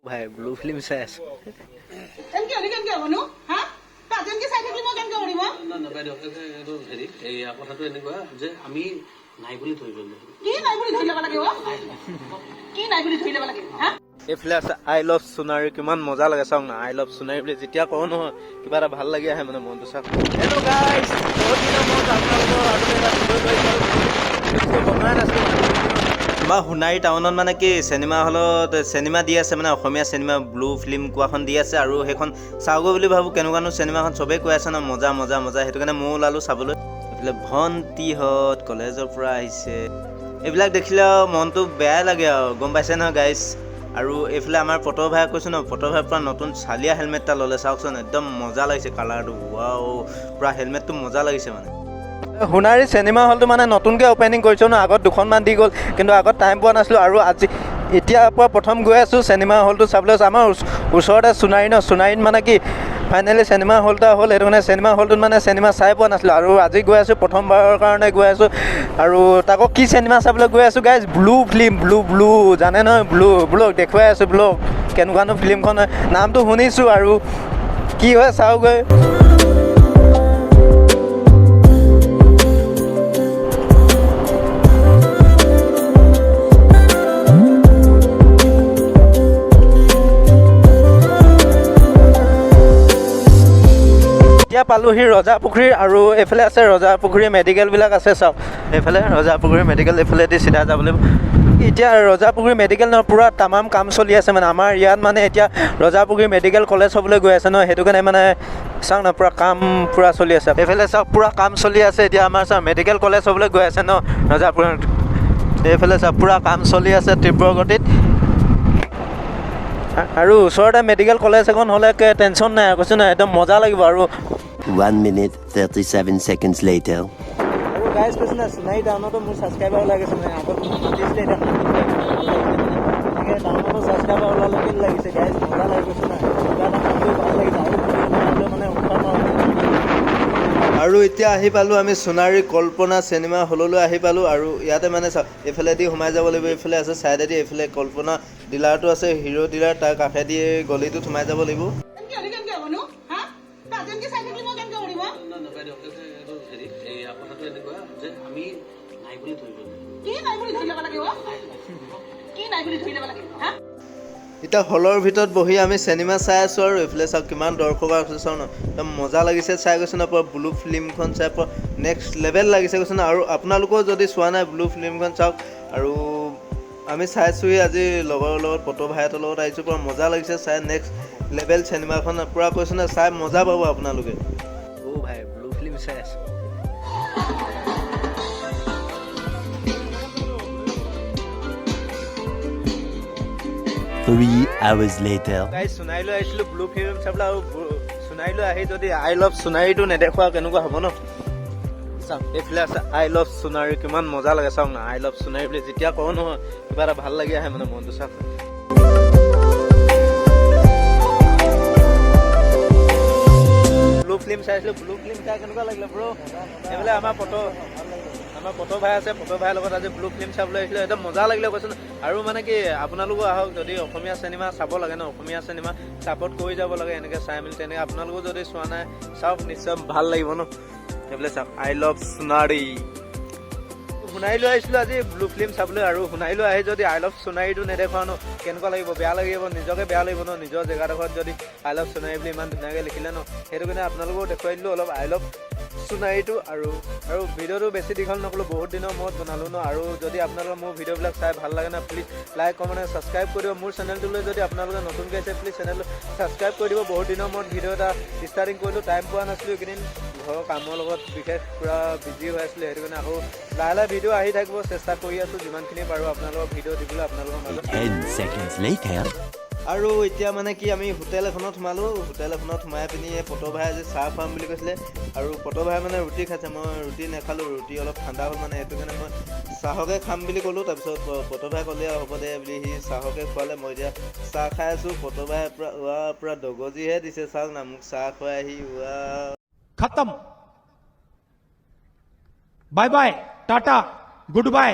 ভাই blue film চাই আছো কেনেকে হ'বনো হা তাজনকে চাই থাকিলে মই কেনেকে কৰিম না বাইদেউ এইটো হেৰি এই কথাটো এনেকুৱা যে আমি নাই বুলি ধৰিব কি নাই বুলি ধৰি ল'ব লাগে কি নাই বুলি ধৰি ল'ব লাগে হা এইফালে আছে আই লাভ সোণাৰী কিমান মজা লাগে চাওক না আই লাভ সোণাৰী বুলি যেতিয়া কওঁ নহয় কিবা এটা ভাল লাগি আহে মানে মনটো চাওক হেল্ল' গাইজ বহুত দিনৰ মূৰত আপোনালোকৰ আৰু এটা ভিডিঅ' বনাই আছিলোঁ আমাৰ সোণাৰী টাউনত মানে কি চিনেমা হলত চিনেমা দি আছে মানে অসমীয়া চিনেমা ব্লু ফিল্ম কোৱাখন দি আছে আৰু সেইখন চাওগৈ বুলি ভাবোঁ কেনেকুৱানো চিনেমাখন চবেই কৈ আছে ন মজা মজা মজা সেইটো কাৰণে ময়ো ওলালোঁ চাবলৈ এইফালে ভণ্টিহঁত কলেজৰ পৰা আহিছে এইবিলাক দেখিলে আৰু মনটো বেয়াই লাগে আৰু গম পাইছে নহয় গাইজ আৰু এইফালে আমাৰ পটৰ ভাই কৈছোঁ ন পটৰ ভাইৰ পৰা নতুন চালিয়া হেলমেট এটা ল'লে চাওকচোন একদম মজা লাগিছে কালাৰটো ৱাও পূৰা হেলমেটটো মজা লাগিছে মানে সোণাৰী চিনেমা হলটো মানে নতুনকৈ অ'পেনিং কৰিছোঁ ন আগত দুখনমান দি গ'ল কিন্তু আগত টাইম পোৱা নাছিলোঁ আৰু আজি এতিয়াৰ পৰা প্ৰথম গৈ আছোঁ চিনেমা হলটো চাবলৈ আমাৰ ওচৰতে সোণাৰী ন সোণাৰীত মানে কি ফাইনেলি চিনেমা হল এটা হ'ল সেইটো কাৰণে চিনেমা হলটোত মানে চিনেমা চাই পোৱা নাছিলোঁ আৰু আজি গৈ আছোঁ প্ৰথমবাৰৰ কাৰণে গৈ আছোঁ আৰু তাকো কি চিনেমা চাবলৈ গৈ আছোঁ গাইজ ব্লু ফিল্ম ব্লু জানে নহয় ব্লু দেখুৱাই আছোঁ ব্লু কেনেকুৱানো ফিল্মখন হয় নামটো শুনিছোঁ আৰু কি হয় চাওঁগৈ এতিয়া পালোহি ৰজাপুখুৰী আৰু এইফালে আছে ৰজাপুখুৰী মেডিকেলবিলাক আছে চাওক এইফালে ৰজাপুখুৰী মেডিকেল এইফালেদি চিধা যাব লাগিব এতিয়া ৰজাপুখুৰী মেডিকেল নহয় পূৰা তামাম কাম চলি আছে মানে আমাৰ ইয়াত মানে এতিয়া ৰজাপুখুৰী মেডিকেল কলেজ হ'বলৈ গৈ আছে ন সেইটো কাৰণে মানে চাওক না পূৰা কাম পূৰা চলি আছে এইফালে চাওক পূৰা কাম চলি আছে এতিয়া আমাৰ চাওক মেডিকেল কলেজ হ'বলৈ গৈ আছে ন ৰজাপুৰ এইফালে চাওক পূৰা কাম চলি আছে তীব্ৰ গতিত আৰু ওচৰতে মেডিকেল কলেজ এখন হ'লে টেনশ্যন নাই কৈছোঁ নাই একদম মজা লাগিব আৰু 1 minute 37 seconds later. আৰু গাইজ কৈছোঁ না সোণাৰী টাউনতো মোৰ ছাবস্ক্ৰাইবাৰ ওলাই গৈছে মানে আগত মোক মাতিছিলে এতিয়া এনেকৈ টাউনতো ছাবস্ক্ৰাইবাৰ ওলালে লাগিছে গাইজ মজা লাগি গৈছে না কিবা এটা কাম কৰি ভাল লাগিছে আৰু মানে উৎসাহ আৰু এতিয়া আহি পালোঁ আমি সোণাৰী কল্পনা চিনেমা হললৈ আহি পালোঁ আৰু ইয়াতে মানে চাওক এইফালেদি সোমাই যাব লাগিব এইফালে আছে ছাইডেদি এইফালে কল্পনা ডিলাৰটো আছে হিৰ' ডিলাৰ তাৰ কাষেদি গলিটোত সোমাই যাব লাগিব কেনেকে হ'বনো হা তাজনকে চাই থাকিলে মই কেনেকে কৰিম না বাইদেউ এইটো হেৰি এই কথাটো এনেকুৱা যে আমি নাই বুলি ধৰিব কি নাই বুলি ধৰি ল'ব লাগে কি নাই বুলি ধৰি ল'ব লাগে হা এতিয়া হলৰ ভিতৰত বহি আমি চিনেমা চাই আছোঁ আৰু এইফালে চাওক কিমান দৰ্শক আছে চাওঁ ন একদম মজা লাগিছে চাই গৈছে ন পূৰা ব্লু ফিল্মখন চাই পূৰা নেক্সট লেভেল লাগিছে কৈছে ন আৰু আপোনালোকেও যদি চোৱা নাই ব্লু ফিল্মখন চাওক আৰু আমি চাইছোঁহি আজি লগৰৰ লগত পট' ভাইহঁতৰ লগত আহিছোঁ পূৰা মজা লাগিছে চাই নেক্সট লেভেল চিনেমাখন পূৰা কৈছোঁ ন চাই মজা পাব আপোনালোকে ভাই ব্লু ফিল্ম চাই আছোঁ 3 hours later. সোণাৰীলৈ আহিছিলোঁ ব্লু ফিল্ম চাবলৈ আৰু সোণাৰীলৈ আহি যদি আই লাভ সোণাৰীটো নেদেখুৱা কেনেকুৱা হ'ব ন চাওক এইফালে আছে আই লাভ সোণাৰী কিমান মজা লাগে চাওক না আই লাভ সোণাৰী বুলি যেতিয়া কওঁ নহয় কিবা এটা ভাল লাগি আহে মানে মনটো চাওক ব্লু ফিল্ম চাইছিলোঁ ব্লু ফিল্ম চাই কেনেকুৱা লাগিলে ব্ৰ এইফালে আমাৰ পট' ভাই আছে পট' ভাইৰ লগত আজি ব্লু ফিল্ম চাবলৈ আহিছিলোঁ একদম মজা লাগিলে কৈছোঁ আৰু মানে কি আপোনালোকো আহক যদি অসমীয়া চিনেমা চাব লাগে ন অসমীয়া চিনেমা ছাপোৰ্ট কৰি যাব লাগে এনেকৈ চাই মেলি তেনেকৈ আপোনালোকো যদি চোৱা নাই চাওক নিশ্চয় ভাল লাগিব ন সেইফালে চাওক আই লাভ সোণাৰী সোণাৰীলৈ আহিছিলোঁ আজি ব্লু ফিল্ম চাবলৈ আৰু সোণাৰীলৈ আহি যদি আই লাভ সোণাৰীটো নেদেখুৱা ন কেনেকুৱা লাগিব বেয়া লাগিব নিজকে বেয়া লাগিব ন নিজৰ জেগাডোখৰত যদি আই লাভ সোণাৰী বুলি ইমান ধুনীয়াকৈ লিখিলে ন সেইটো কাৰণে আপোনালোকেও দেখুৱাই দিলোঁ অলপ আই লাভ সোণাৰীটো আৰু ভিডিঅ'টো বেছি দীঘল নক'লোঁ বহুত দিনৰ মূৰত বনালোঁ ন আৰু যদি আপোনালোকে মোৰ ভিডিঅ'বিলাক চাই ভাল লাগে না প্লিজ লাইক কমেণ্ট ছাবস্ক্ৰাইব কৰি দিব মোৰ চেনেলটোলৈ যদি আপোনালোকে নতুনকৈ আছে প্লিজ চেনেলটো ছাবস্ক্ৰাইব কৰি দিব বহুত দিনৰ মূৰত ভিডিঅ' এটা ষ্টাৰ্টিং কৰিলোঁ টাইম পোৱা নাছিলোঁ এইকেইদিন ঘৰৰ কামৰ লগত বিশেষ পূৰা বিজি হৈ আছিলোঁ সেইটো কাৰণে আকৌ লাহে ভিডিঅ' আহি থাকিব চেষ্টা কৰি আছোঁ যিমানখিনি পাৰোঁ আপোনালোকৰ ভিডিঅ' দিবলৈ আপোনালোকৰ মাজত 10 seconds later. আৰু এতিয়া মানে কি আমি হোটেল এখনত সোমালোঁ হোটেল এখনত সোমাই পিনি পট' ভাই আজি চাহ খুৱাম বুলি কৈছিলে আৰু পট' ভাই মানে ৰুটি খাইছে মই ৰুটি নাখালোঁ ৰুটি অলপ ঠাণ্ডা হ'ল মানে সেইটো কাৰণে মই চাহকে খাম বুলি ক'লোঁ তাৰপিছত পট' ভাই ক'লে হ'ব দে বুলি সি চাহকে খোৱালে মই এতিয়া চাহ খাই আছোঁ পট' ভাই পূৰা দগজিহে দিছে চাওক না মোক চাহ খুৱাই আহি खत्म bye bye tata goodbye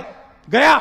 गया